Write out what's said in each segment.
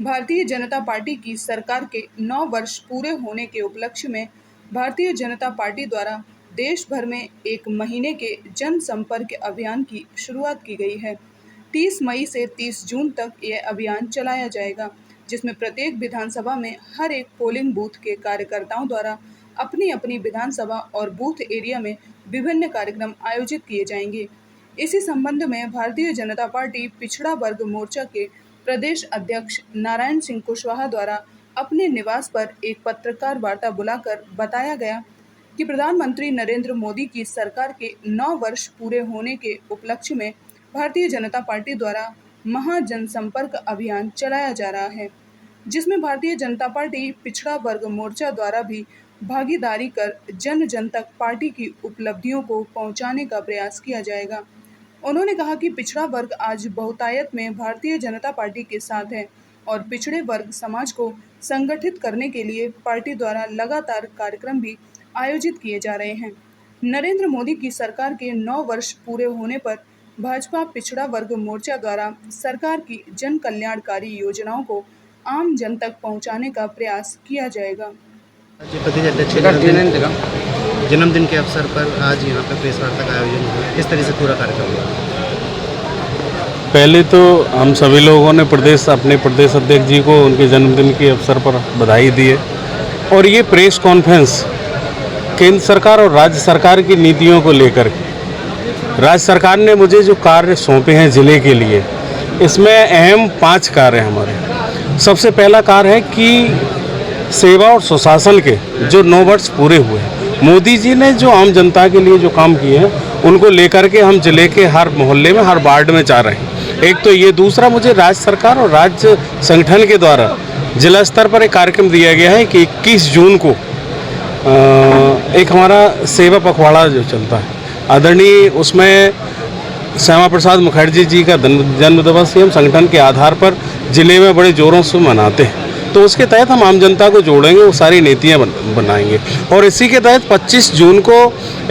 Bharatiya Janata party की सरकार के 9 वर्ष पूरे होने के उपलक्ष्य में भारतीय जनता पार्टी द्वारा देश भर में 1 महीने के जनसंपर्क अभियान की शुरुआत की गई है। 30 मई से 30 जून तक यह अभियान चलाया जाएगा, जिसमें प्रत्येक विधानसभा में हर एक पोलिंग बूथ के कार्यकर्ताओं द्वारा अपनी अपनी विधानसभा और बूथ एरिया में विभिन्न कार्यक्रम आयोजित किए जाएंगे। इसी संबंध में भारतीय जनता पार्टी पिछड़ा वर्ग मोर्चा के प्रदेश अध्यक्ष नारायण सिंह कुशवाहा द्वारा अपने निवास पर एक पत्रकार वार्ता बुलाकर बताया गया कि प्रधानमंत्री नरेंद्र मोदी की सरकार के 9 वर्ष पूरे होने के उपलक्ष्य में भारतीय जनता पार्टी द्वारा महा जनसंपर्क अभियान चलाया जा रहा है, जिसमें भारतीय जनता पार्टी पिछड़ा वर्ग मोर्चा द्वारा भी भागीदारी कर जन जन तक पार्टी की उपलब्धियों को पहुंचाने का प्रयास किया जाएगा। उन्होंने कहा कि पिछड़ा वर्ग आज बहुतायत में भारतीय जनता पार्टी के साथ है और पिछड़े वर्ग समाज को संगठित करने के लिए पार्टी द्वारा लगातार कार्यक्रम भी आयोजित किए जा रहे हैं। नरेंद्र मोदी की सरकार के 9 वर्ष पूरे होने पर भाजपा पिछड़ा वर्ग मोर्चा द्वारा सरकार की जन कल्याणकारी योजनाओं को आम जन तक पहुंचाने का प्रयास किया जाएगा। प्रदेश अध्यक्ष जन्मदिन के अवसर पर आज यहाँ पर प्रेस वार्ता का आयोजन हुआ। किस तरह से पूरा कार्यक्रम हुआ? पहले तो हम सभी लोगों ने अपने प्रदेश अध्यक्ष जी को उनके जन्मदिन के अवसर पर बधाई दी है। और ये प्रेस कॉन्फ्रेंस केंद्र सरकार और राज्य सरकार की नीतियों को लेकर राज्य सरकार ने मुझे जो कार्य सौंपे हैं ज़िले के लिए, इसमें अहम 5 कार्य हैं हमारे। सबसे पहला कार्य है कि सेवा और सुशासन के जो 9 वर्ष पूरे हुए हैं, मोदी जी ने जो आम जनता के लिए जो काम किए हैं उनको लेकर के हम जिले के हर मोहल्ले में, हर वार्ड में जा रहे हैं। एक तो ये, दूसरा मुझे राज्य सरकार और राज्य संगठन के द्वारा जिला स्तर पर एक कार्यक्रम दिया गया है कि 21 जून को एक हमारा सेवा पखवाड़ा जो चलता है, आदरणीय उसमें श्यामा प्रसाद मुखर्जी जी का जन्म दिवस हम संगठन के आधार पर जिले में बड़े जोरों से मनाते हैं। तो उसके तहत हम आम जनता को जोड़ेंगे, वो सारी नीतियाँ बनाएंगे। और इसी के तहत 25 जून को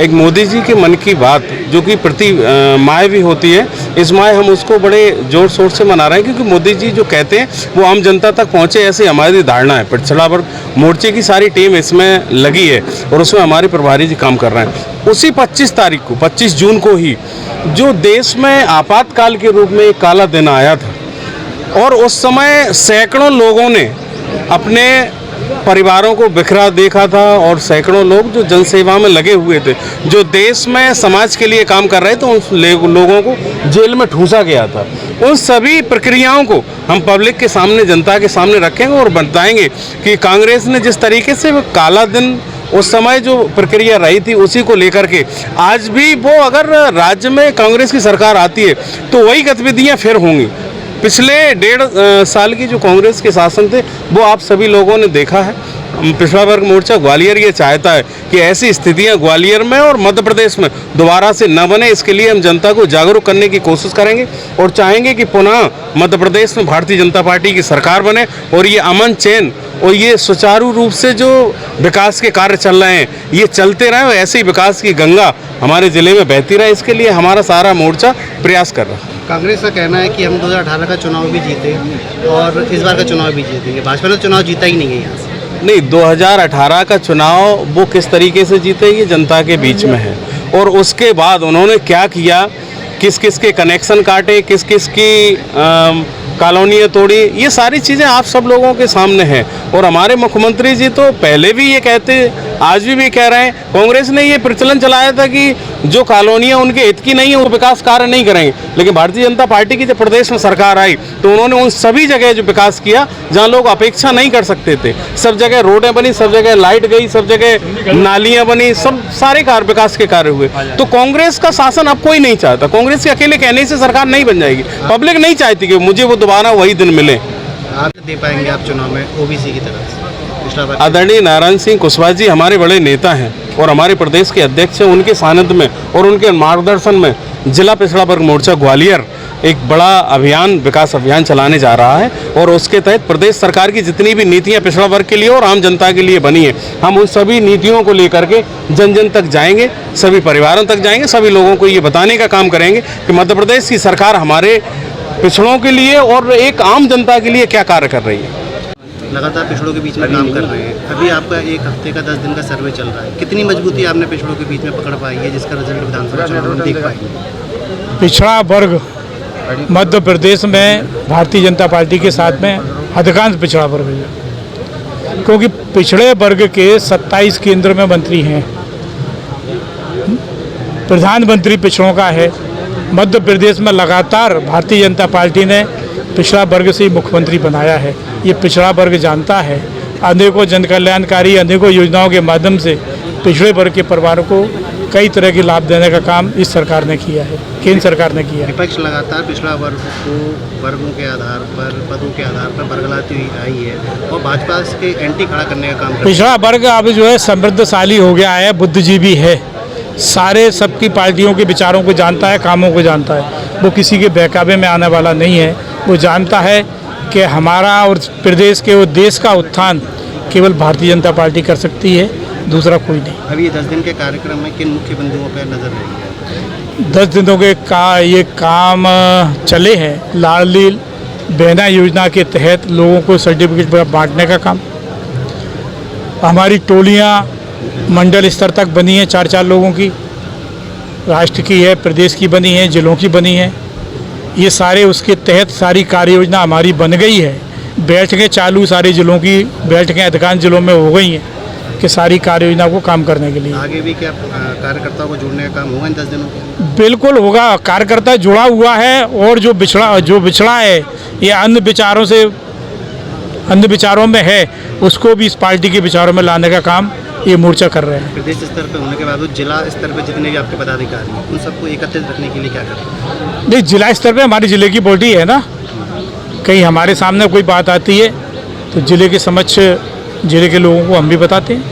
एक मोदी जी के मन की बात जो कि प्रति माह भी होती है, इस माह हम उसको बड़े जोर शोर से मना रहे हैं, क्योंकि मोदी जी जो कहते हैं वो आम जनता तक पहुँचे, ऐसी हमारी धारणा है। पिछड़ा वर्ग मोर्चे की सारी टीम इसमें लगी है और उसमें हमारे प्रभारी जी काम कर रहे हैं। उसी 25 तारीख को, 25 जून को ही जो देश में आपातकाल के रूप में एक काला दिन आया था और उस समय सैकड़ों लोगों ने अपने परिवारों को बिखरा देखा था और सैकड़ों लोग जो जनसेवा में लगे हुए थे, जो देश में समाज के लिए काम कर रहे थे, उन लोगों को जेल में ठूंसा गया था। उन सभी प्रक्रियाओं को हम पब्लिक के सामने, जनता के सामने रखेंगे और बताएंगे कि कांग्रेस ने जिस तरीके से वो काला दिन उस समय जो प्रक्रिया रही थी, उसी को लेकर के आज भी वो, अगर राज्य में कांग्रेस की सरकार आती है तो वही गतिविधियाँ फिर होंगी। पिछले 1.5 साल की जो कांग्रेस के शासन थे वो आप सभी लोगों ने देखा है। पिछड़ा वर्ग मोर्चा ग्वालियर ये चाहता है कि ऐसी स्थितियां ग्वालियर में और मध्य प्रदेश में दोबारा से न बने। इसके लिए हम जनता को जागरूक करने की कोशिश करेंगे और चाहेंगे कि पुनः मध्य प्रदेश में भारतीय जनता पार्टी की सरकार बने और ये अमन चैन और ये सुचारू रूप से जो विकास के कार्य चल रहे हैं ये चलते रहें और ऐसे ही विकास की गंगा हमारे ज़िले में बहती रहे। इसके लिए हमारा सारा मोर्चा प्रयास कर रहा है। कांग्रेस का कहना है कि हम 2018 का चुनाव भी जीते और इस बार का चुनाव भी जीतेंगे। भाजपा ने चुनाव जीता ही नहीं है यहाँ से। नहीं, 2018 का चुनाव वो किस तरीके से जीते ये जनता के बीच में है। और उसके बाद उन्होंने क्या किया, किस किस के कनेक्शन काटे, किस किस की कॉलोनियाँ तोड़ी, ये सारी चीज़ें आप सब लोगों के सामने हैं। और हमारे मुख्यमंत्री जी तो पहले भी ये कहते, आज भी कह रहे हैं, कांग्रेस ने ये प्रचलन चलाया था कि जो कॉलोनियाँ उनके हित की नहीं है वो विकास कार्य नहीं करेंगे। लेकिन भारतीय जनता पार्टी की जब प्रदेश में सरकार आई तो उन्होंने उन सभी जगह जो विकास किया जहाँ लोग अपेक्षा नहीं कर सकते थे, सब जगह रोडें बनी, सब जगह लाइट गई, सब जगह नालियाँ बनी, सब सारे कार्य विकास के कार्य हुए। तो कांग्रेस का शासन अब कोई नहीं चाहता। कांग्रेस के अकेले कहने से सरकार नहीं बन जाएगी। पब्लिक नहीं चाहती कि मुझे वो दोबारा वही दिन मिले। आप दे पाएंगे आप चुनाव में ओबीसी की तरफ से? आदरणीय नारायण सिंह कुशवाहा जी हमारे बड़े नेता हैं और हमारे प्रदेश के अध्यक्ष हैं। उनके सानिध्य में और उनके मार्गदर्शन में जिला पिछड़ा वर्ग मोर्चा ग्वालियर एक बड़ा अभियान, विकास अभियान चलाने जा रहा है। और उसके तहत प्रदेश सरकार की जितनी भी नीतियां पिछड़ा वर्ग के लिए और आम जनता के लिए बनी है, हम उन सभी नीतियों को लेकर के जन जन तक जाएंगे, सभी परिवारों तक जाएंगे, सभी लोगों को ये बताने का काम करेंगे कि मध्य प्रदेश की सरकार हमारे पिछड़ों के लिए और एक आम जनता के लिए क्या कार्य कर रही है। लगातार पिछड़ों के बीच में काम कर रहे हैं। अभी आपका 1 हफ्ते का 10 दिन का सर्वे चल रहा है, कितनी मजबूती आपने पिछड़ों के बीच में पकड़ पाई है जिसका रिजल्ट विधानसभा चुनाव में देख पाएंगे? पिछड़ा वर्ग मध्य प्रदेश में भारतीय जनता पार्टी के साथ में अधिकांश पिछड़ा वर्ग है, क्योंकि पिछड़े वर्ग के 27 केंद्र में मंत्री हैं। प्रधानमंत्री पिछड़ों का है। मध्य प्रदेश में लगातार भारतीय जनता पार्टी ने पिछड़ा वर्ग से ही मुख्यमंत्री बनाया है। ये पिछड़ा वर्ग जानता है। अनेकों जन कल्याणकारी अनेकों योजनाओं के माध्यम से पिछड़े वर्ग के परिवारों को कई तरह के लाभ देने का काम इस सरकार ने किया है, केंद्र सरकार ने किया है। विपक्ष लगातार पिछड़ा वर्ग को वर्गों के आधार पर, पदों के आधार पर बरगलाती हुई आई है और भाजपा के एंटी खड़ा करने का काम कर रही है। पिछड़ा वर्ग अब जो है समृद्धशाली हो गया है, बुद्धिजीवी है, सारे सबकी पार्टियों के विचारों को जानता है, कामों को जानता है। वो किसी के बहकावे में आने वाला नहीं है। वो जानता है कि हमारा और प्रदेश के और देश का उत्थान केवल भारतीय जनता पार्टी कर सकती है, दूसरा कोई नहीं। अभी ये 10 दिन के कार्यक्रम में किन मुख्य बिंदुओं पर नजर रही है? 10 दिनों के ये काम चले हैं। लाडली बहना योजना के तहत लोगों को सर्टिफिकेट बांटने का काम। हमारी टोलियां मंडल स्तर तक बनी है, 4-4 लोगों की, राष्ट्र की है, प्रदेश की बनी है, जिलों की बनी है। ये सारे उसके तहत सारी कार्य योजना हमारी बन गई है। बैठकें चालू सारे जिलों की बैठकें अधिकांश जिलों में हो गई हैं कि सारी कार्य योजना को काम करने के लिए। आगे भी क्या कार्यकर्ताओं को जोड़ने का काम होगा इन 10 दिनों में? बिल्कुल होगा। कार्यकर्ता जुड़ा हुआ है और जो बिछड़ा है ये अन्य विचारों में है, उसको भी इस पार्टी के विचारों में लाने का काम ये मोर्चा कर रहे हैं। प्रदेश स्तर पर होने के बाद जिला स्तर पर जितने भी आपके पदाधिकारी हैं उन सबको एकत्रित रखने के लिए क्या कर रहे हैं? नहीं, जिला स्तर पे हमारे जिले की बॉडी है ना, कहीं हमारे सामने कोई बात आती है तो जिले के समक्ष जिले के लोगों को हम भी बताते हैं।